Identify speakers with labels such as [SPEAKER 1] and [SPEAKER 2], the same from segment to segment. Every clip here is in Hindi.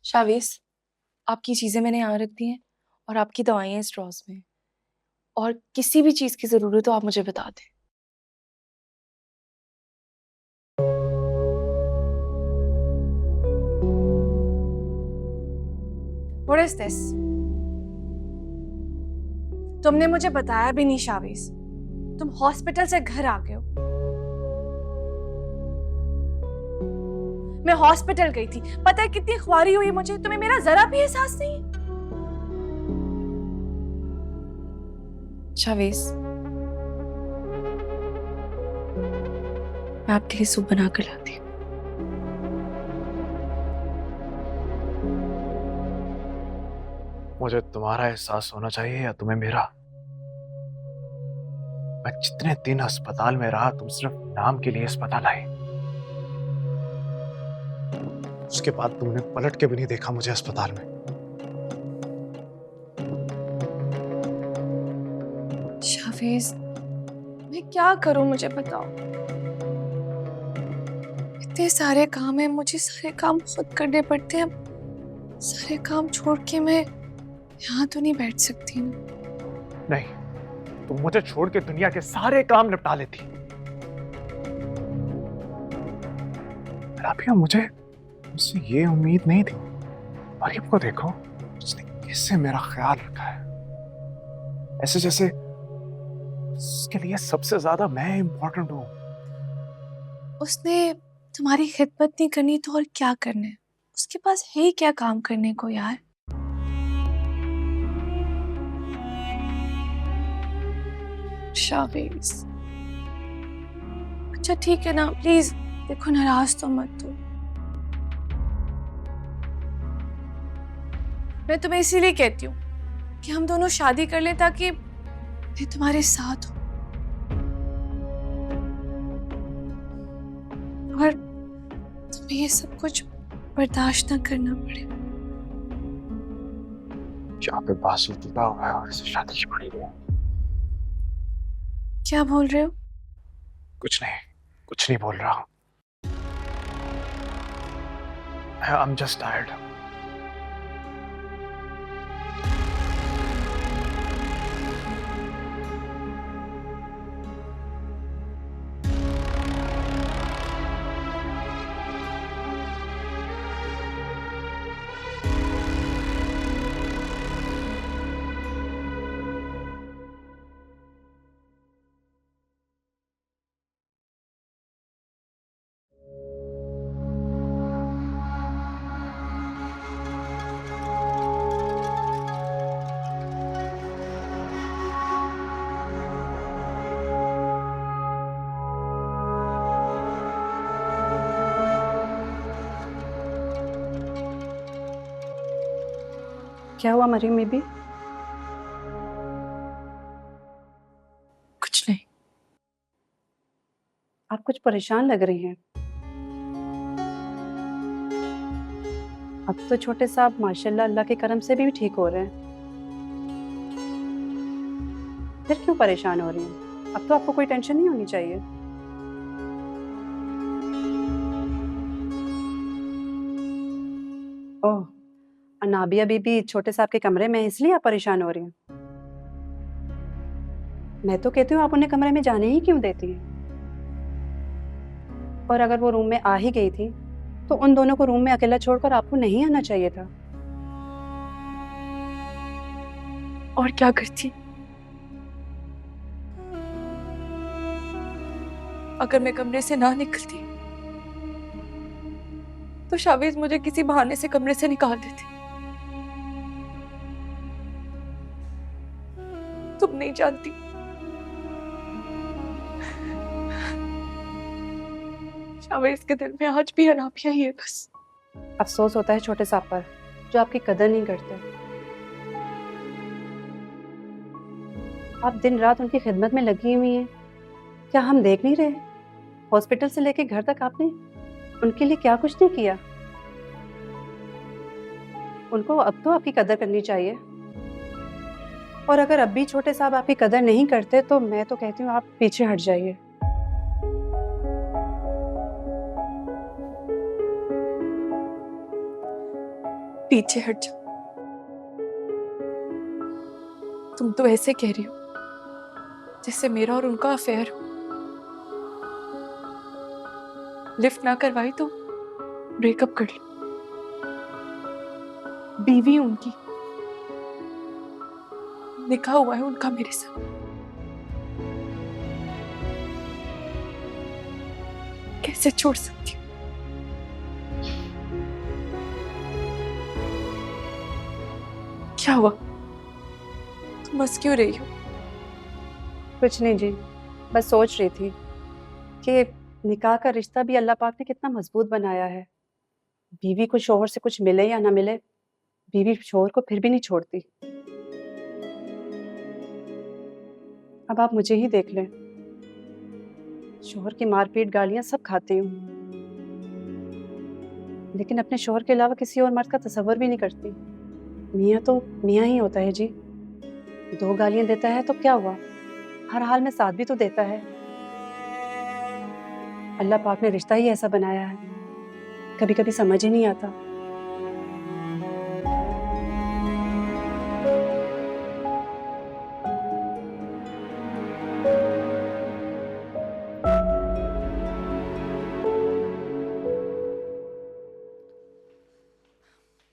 [SPEAKER 1] शावीस, आपकी चीजें मैंने यहाँ रख दी हैं और आपकी दवाइयाँ स्ट्रॉस में। और किसी भी चीज की जरूरत हो आप मुझे बता दें। What is this? तुमने मुझे बताया भी नहीं शावीस। तुम हॉस्पिटल से घर आ गए हो। मैं हॉस्पिटल गई थी, पता है कितनी ख्वारी हुई मुझे, तुम्हें मेरा जरा भी एहसास नहीं। शावीस, मैं आपके लिए सूप बना कर लाती हूँ।
[SPEAKER 2] मुझे तुम्हारा एहसास होना चाहिए या तुम्हें मेरा। मैं जितने दिन अस्पताल में रहा तुम सिर्फ नाम के लिए अस्पताल आई। उसके बाद तुमने पलट के भी नहीं देखा मुझे अस्पताल में।
[SPEAKER 1] शावीस, मैं क्या करूं मुझे बताओ। इतने सारे काम हैं, मुझे सारे काम खुद करने पड़ते हैं। सारे काम छोड़ के मैं यहाँ तो नहीं बैठ सकती ना।
[SPEAKER 2] नहीं, तुम मुझे छोड़ के दुनिया के सारे काम निपटा लेती। राबिया, मुझे मुझसे ये उम्मीद नहीं थी। मरियम को देखो, उसने कैसे मेरा ख्याल रखा है, ऐसे जैसे उसके लिए सबसे ज्यादा मैं इंपॉर्टेंट हूँ।
[SPEAKER 1] उसने तुम्हारी खिदमत नहीं करनी तो और क्या करना है? उसके पास है ही क्या काम करने को यार। शावीस, अच्छा ठीक है ना, प्लीज देखो नाराज तो मत हो। मैं तुम्हें इसीलिए कहती हूँ कि हम दोनों शादी कर लें ताकि मैं तुम्हारे साथ हूँ और तुम्हें ये सब कुछ बर्दाश्त ना करना पड़े।
[SPEAKER 2] जहाँ पे बासु टूटा हुआ है और इसे शादी की पड़ी है।
[SPEAKER 1] क्या बोल रहे हो?
[SPEAKER 2] कुछ नहीं, कुछ नहीं बोल रहा हूँ। I'm just tired.
[SPEAKER 3] क्या हुआ मरियम बीबी?
[SPEAKER 1] कुछ नहीं।
[SPEAKER 3] आप कुछ परेशान लग रही हैं। अब तो छोटे साहब माशाल्लाह अल्लाह के करम से भी ठीक हो रहे हैं। फिर क्यों परेशान हो रही हैं? अब तो आपको कोई टेंशन नहीं होनी चाहिए। ओह, अनाबिया बीबी छोटे साहब के कमरे में है, इसलिए आप परेशान हो रही हैं। मैं तो कहती हूँ आप उन्हें कमरे में जाने ही क्यों देती हैं? और अगर वो रूम में आ ही गई थी तो उन दोनों को रूम में अकेला छोड़कर आपको नहीं आना चाहिए था।
[SPEAKER 1] और क्या करती अगर मैं कमरे से ना निकलती तो शावीज मुझे किसी बहाने से कमरे से निकाल देती। तुम नहीं जानती, शावीज के दिल में आज भी अनाबिया ही है बस।
[SPEAKER 3] अफसोस होता है छोटे साहब पर, जो आपकी कदर नहीं करते। आप दिन रात उनकी खिदमत में लगी हुई हैं। क्या हम देख नहीं रहे? हॉस्पिटल से लेके घर तक आपने उनके लिए क्या कुछ नहीं किया। उनको अब तो आपकी कदर करनी चाहिए। और अगर अब भी छोटे साहब आपकी कदर नहीं करते तो मैं तो कहती हूँ आप पीछे हट जाइए।
[SPEAKER 1] पीछे हट जाओ। तुम तो ऐसे कह रही हो जैसे मेरा और उनका अफेयर हो। लिफ्ट ना करवाई तो ब्रेकअप कर लो। बीवी हूं उनकी, निकाह हुआ है उनका मेरे साथ। कैसे छोड़ सकती हूँ? क्या हुआ? तुम हंस क्यों रही हो?
[SPEAKER 3] कुछ नहीं जी, बस सोच रही थी कि निकाह का रिश्ता भी अल्लाह पाक ने कितना मजबूत बनाया है। बीवी को शोहर से कुछ मिले या ना मिले, बीवी शोहर को फिर भी नहीं छोड़ती। अब आप मुझे ही देख लें, शोहर की मारपीट गालियां सब खाती हूँ, लेकिन अपने शोहर के अलावा किसी और मर्द का तसव्वुर भी नहीं करती। मियाँ तो मियाँ ही होता है जी। 2 गालियां देता है तो क्या हुआ, हर हाल में साथ भी तो देता है। अल्लाह पाक ने रिश्ता ही ऐसा बनाया है, कभी कभी समझ ही नहीं आता।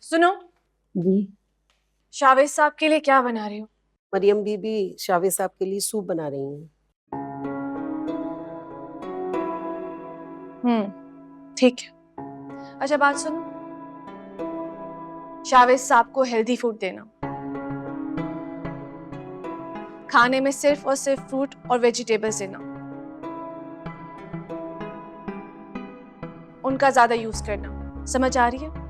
[SPEAKER 1] सुनो,
[SPEAKER 4] जी।
[SPEAKER 1] शावेज साहब के लिए क्या बना रही हो?
[SPEAKER 4] मरियम बीबी शावेद साहब के लिए सूप बना रही हैं।
[SPEAKER 1] ठीक है। अच्छा बात सुनो, शावेज साहब को हेल्दी फूड देना। खाने में सिर्फ और सिर्फ फ्रूट और वेजिटेबल्स देना। उनका ज्यादा यूज करना। समझ आ रही है?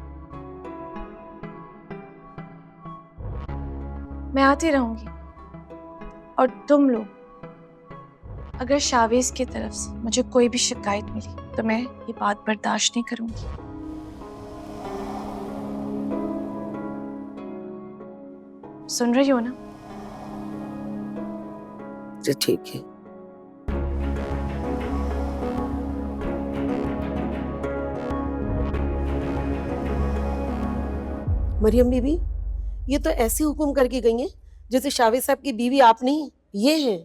[SPEAKER 1] मैं आती रहूंगी। और तुम लोग, अगर शावेज की तरफ से मुझे कोई भी शिकायत मिली तो मैं ये बात बर्दाश्त नहीं करूंगी। सुन रही हो ना?
[SPEAKER 4] जी ठीक है। मरियम बीबी, ये तो ऐसे हुक्म करके गई हैं जैसे शावेद साहब की बीवी आप नहीं, ये हैं।